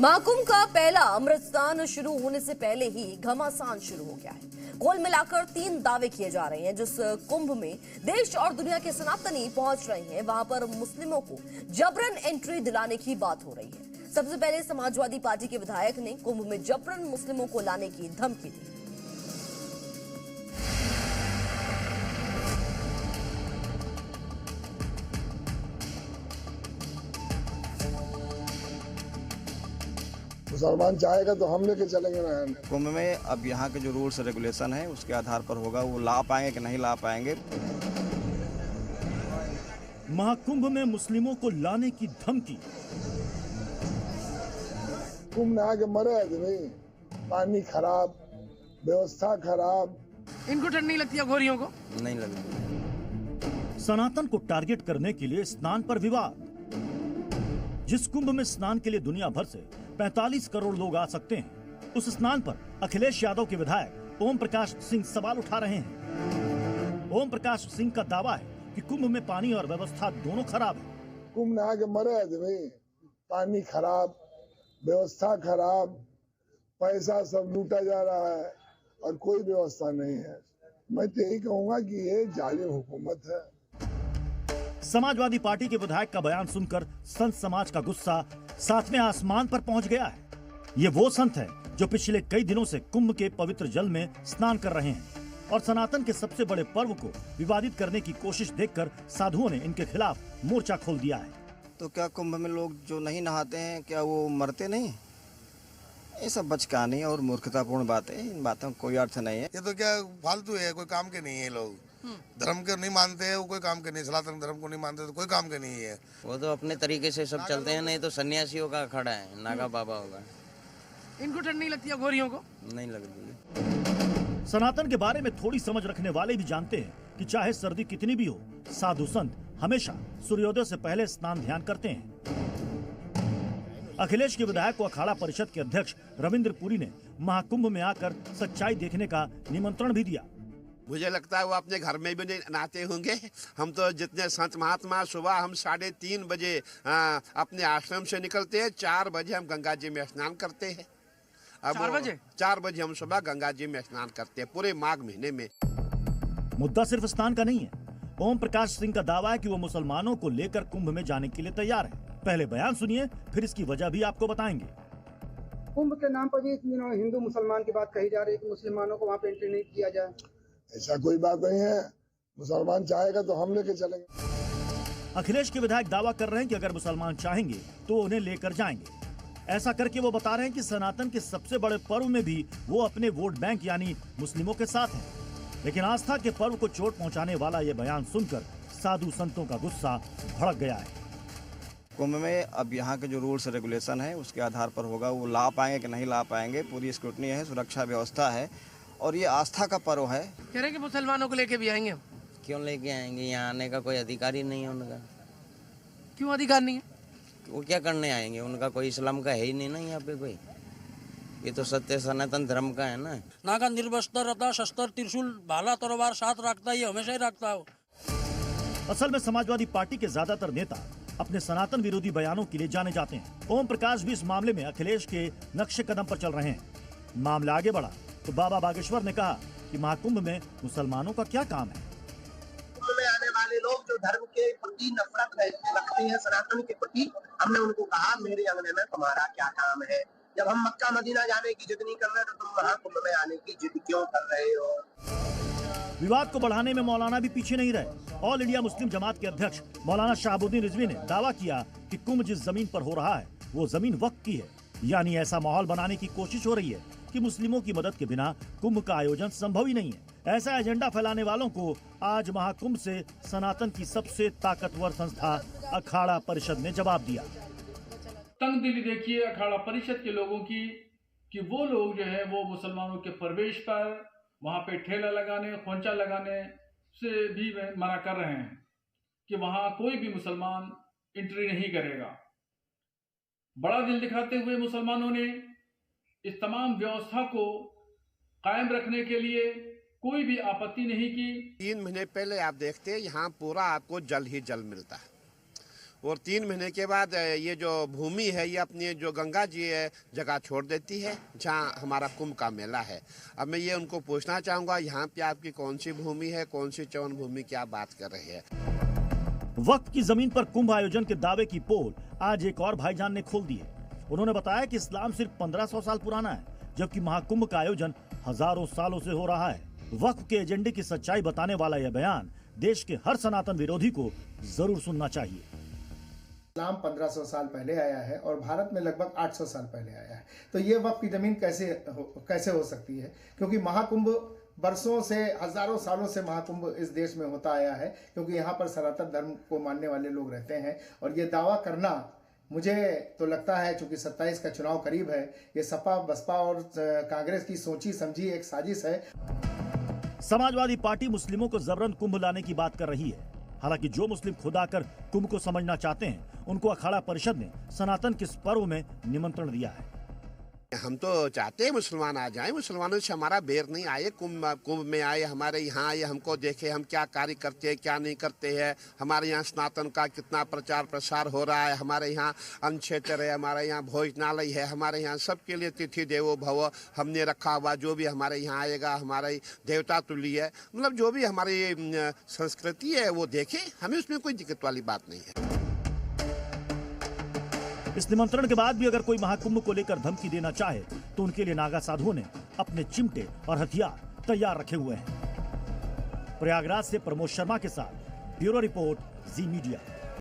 महाकुंभ का पहला अमृत स्नान शुरू होने से पहले ही घमासान शुरू हो गया है। कुल मिलाकर 3 दावे किए जा रहे हैं। जिस कुंभ में देश और दुनिया के सनातनी पहुंच रहे हैं, वहां पर मुस्लिमों को जबरन एंट्री दिलाने की बात हो रही है। सबसे पहले समाजवादी पार्टी के विधायक ने कुंभ में जबरन मुस्लिमों को लाने की धमकी दी। मुसलमान चाहेगा तो हम लेके चलेंगे ना। कुंभ में अब यहाँ के जो रूल्स रेगुलेशन है उसके आधार पर होगा, वो ला पाएंगे कि नहीं ला पाएंगे। महाकुंभ में मुस्लिमों को लाने की धमकी। कुंभ नहा के मरे आदमी, पानी खराब, व्यवस्था खराब। इनको ठंड नहीं लगती है घोरियों को? नहीं लगेगी। सनातन को टारगेट करने के लिए स्नान पर विवाद। जिस कुंभ में स्नान के लिए दुनिया भर से 45 करोड़ लोग आ सकते हैं, उस स्नान पर अखिलेश यादव के विधायक ओम प्रकाश सिंह सवाल उठा रहे हैं। ओम प्रकाश सिंह का दावा है कि कुंभ में पानी और व्यवस्था दोनों खराब है। कुंभ नहा के मरे आदमी, पानी खराब, व्यवस्था खराब, पैसा सब लूटा जा रहा है और कोई व्यवस्था नहीं है। मैं तो यही कहूँगा कि ये जालिम हुकूमत है। समाजवादी पार्टी के विधायक का बयान सुनकर संत समाज का गुस्सा 7वें आसमान पर पहुंच गया है। ये वो संत है जो पिछले कई दिनों से कुंभ के पवित्र जल में स्नान कर रहे हैं और सनातन के सबसे बड़े पर्व को विवादित करने की कोशिश देखकर साधुओं ने इनके खिलाफ मोर्चा खोल दिया है। तो क्या कुंभ में लोग जो नहीं नहाते हैं, क्या वो मरते नहीं? ये सब बचकानी और मूर्खतापूर्ण बातें, इन बातों का कोई अर्थ नहीं है। ये तो क्या फालतू है, कोई काम के नहीं है। लोग धर्म के नहीं मानते हैं, वो कोई काम के नहीं। सनातन धर्म को नहीं मानते तो कोई काम के नहीं है। वो तो अपने तरीके से सब चलते हैं, नहीं तो सन्यासियों का खड़ा है, नागा बाबा होगा। इनको ठंड नहीं लगती है घोरियों को? नहीं लगती। सनातन के बारे में थोड़ी समझ रखने वाले भी जानते हैं कि चाहे सर्दी कितनी भी हो, साधु संत हमेशा सूर्योदय से पहले स्नान ध्यान करते हैं। अखिलेश के विधायक को अखाड़ा परिषद के अध्यक्ष रविंद्र पुरी ने महाकुंभ में आकर सच्चाई देखने का निमंत्रण भी दिया। मुझे लगता है वो अपने घर में भी नहीं नहाते होंगे। हम तो जितने संत महात्मा, सुबह हम 3:30 बजे अपने आश्रम से निकलते हैं, 4 बजे हम गंगा जी में स्नान करते हैं। अब 4 बजे हम सुबह गंगा जी में स्नान करते हैं पूरे माघ महीने में। मुद्दा सिर्फ स्नान का नहीं है। ओम प्रकाश सिंह का दावा है कि वो मुसलमानों को लेकर कुंभ में जाने के लिए तैयार है। पहले बयान सुनिए, फिर इसकी वजह भी आपको बताएंगे। कुंभ के नाम पर भी हिंदू मुसलमान की बात कही जा रही है कि मुसलमानों को वहाँ पे एंट्री नहीं किया जाए। ऐसा कोई बात नहीं है। मुसलमान चाहेगा तो हम लेके चलेंगे। अखिलेश के विधायक दावा कर रहे हैं कि अगर मुसलमान चाहेंगे तो उन्हें लेकर जाएंगे। ऐसा करके वो बता रहे हैं कि सनातन के सबसे बड़े पर्व में भी वो अपने वोट बैंक यानी मुस्लिमों के साथ हैं। लेकिन आस्था के पर्व को चोट पहुंचाने वाला ये बयान सुनकर साधु संतों का गुस्सा भड़क गया है। कुंभ में अब यहाँ के जो रूल्स रेगुलेशन है उसके आधार पर होगा, वो ला पाएंगे कि नहीं ला पाएंगे। पूरी स्क्रूटनी है, सुरक्षा व्यवस्था है और ये आस्था का पर्व है। कह रहे कि मुसलमानों को लेके भी आएंगे हम। क्यों लेके आएंगे? यहाँ आने का कोई अधिकार ही नहीं है उनका। क्यों अधिकार नहीं है? वो क्या करने आएंगे? उनका कोई इस्लाम का है ही नहीं ना यहाँ पे कोई। ये तो सत्य सनातन धर्म का है ना। नागा निर्वस्त्र रहता, शस्त्र, त्रिशूल, भाला, तलवार साथ रखता है, ये हमेशा ही रखता है। असल में समाजवादी पार्टी के ज्यादातर नेता अपने सनातन विरोधी बयानों के लिए जाने जाते हैं। ओम प्रकाश भी इस मामले में अखिलेश के नक्शे कदम पर चल रहे हैं। मामला आगे बढ़ा तो बाबा बागेश्वर ने कहा कि महाकुंभ में मुसलमानों का क्या काम है। कुंभ में आने वाले लोग जो धर्म के प्रति नफरत रखते हैं, सनातन के प्रति, हमने उनको कहा मेरे अंगने में तुम्हारा क्या काम है? जब हम मक्का मदीना जाने की जिद नहीं कर रहे तो तुम महाकुंभ में आने की जिद क्यों कर रहे हो? विवाद को बढ़ाने में मौलाना भी पीछे नहीं रहे। ऑल इंडिया मुस्लिम जमात के अध्यक्ष मौलाना शहाबुद्दीन रिजवी ने दावा किया कि कुंभ जिस जमीन पर हो रहा है वो जमीन वक्फ की है। यानी ऐसा माहौल बनाने की कोशिश हो रही है कि मुस्लिमों की मदद के बिना कुंभ का आयोजन संभव ही नहीं है। ऐसा एजेंडा फैलाने वालों को आज महाकुंभ से सनातन की सबसे ताकतवर संस्था अखाड़ा परिषद ने जवाब दिया। तंगदिली देखिए अखाड़ा परिषद के लोगों की कि वो लोग जो है वो मुसलमानों के प्रवेश पर वहाँ पे ठेला लगाने, खोंचा लगाने से भी मना कर रहे हैं कि वहाँ कोई भी मुसलमान एंट्री नहीं करेगा। बड़ा दिल दिखाते हुए मुसलमानों ने इस तमाम व्यवस्था को कायम रखने के लिए कोई भी आपत्ति नहीं की। 3 महीने पहले आप देखते हैं यहाँ पूरा आपको जल ही जल मिलता है। और 3 महीने के बाद ये जो भूमि है ये अपनी जो गंगा जी है जगह छोड़ देती है जहाँ हमारा कुंभ का मेला है। अब मैं ये उनको पूछना चाहूँगा यहाँ पे आपकी कौन सी भूमि है, कौन सी चौन भूमि की आप बात कर रहे हैं? वक्त की जमीन पर कुंभ आयोजन के दावे की पोल आज एक और भाईजान ने खोल दी है। उन्होंने बताया कि इस्लाम सिर्फ 1500 साल पुराना है, जबकि महाकुंभ का आयोजन हजारों सालों से हो रहा है। वक्त के एजेंडे की सच्चाई बताने वाला यह बयान देश के हर सनातन विरोधी को जरूर सुनना चाहिए। इस्लाम 1500 साल पहले आया है और भारत में लगभग 800 साल पहले आया है, तो ये वक्त की जमीन कैसे हो सकती है? क्योंकि महाकुंभ बरसों से, हजारों सालों से महाकुंभ इस देश में होता आया है, क्योंकि यहाँ पर सनातन धर्म को मानने वाले लोग रहते हैं। और ये दावा करना, मुझे तो लगता है चूंकि 27 का चुनाव करीब है, ये सपा, बसपा और कांग्रेस की सोची समझी एक साजिश है। समाजवादी पार्टी मुस्लिमों को जबरन कुंभ लाने की बात कर रही है। हालांकि जो मुस्लिम खुद आकर कुंभ को समझना चाहते हैं, उनको अखाड़ा परिषद ने सनातन के इस पर्व में निमंत्रण दिया है। हम तो चाहते हैं मुसलमान आ जाएं, मुसलमानों से हमारा बेर नहीं आए, कुंभ में आए, हमारे यहाँ आए, हमको देखे हम क्या कार्य करते हैं, क्या नहीं करते हैं, हमारे यहाँ सनातन का कितना प्रचार प्रसार हो रहा है, हमारे यहाँ अन्न क्षेत्र है, हमारे यहाँ भोजनालय है, हमारे यहाँ सबके लिए तिथि देवो भव हमने रखा हुआ। जो भी हमारे यहाँ आएगा हमारे देवता तुल्य है, मतलब जो भी हमारी संस्कृति है वो देखे, हमें उसमें कोई दिक्कत वाली बात नहीं है। इस निमंत्रण के बाद भी अगर कोई महाकुंभ को लेकर धमकी देना चाहे तो उनके लिए नागा साधुओं ने अपने चिमटे और हथियार तैयार रखे हुए हैं। प्रयागराज से प्रमोद शर्मा के साथ ब्यूरो रिपोर्ट, जी मीडिया।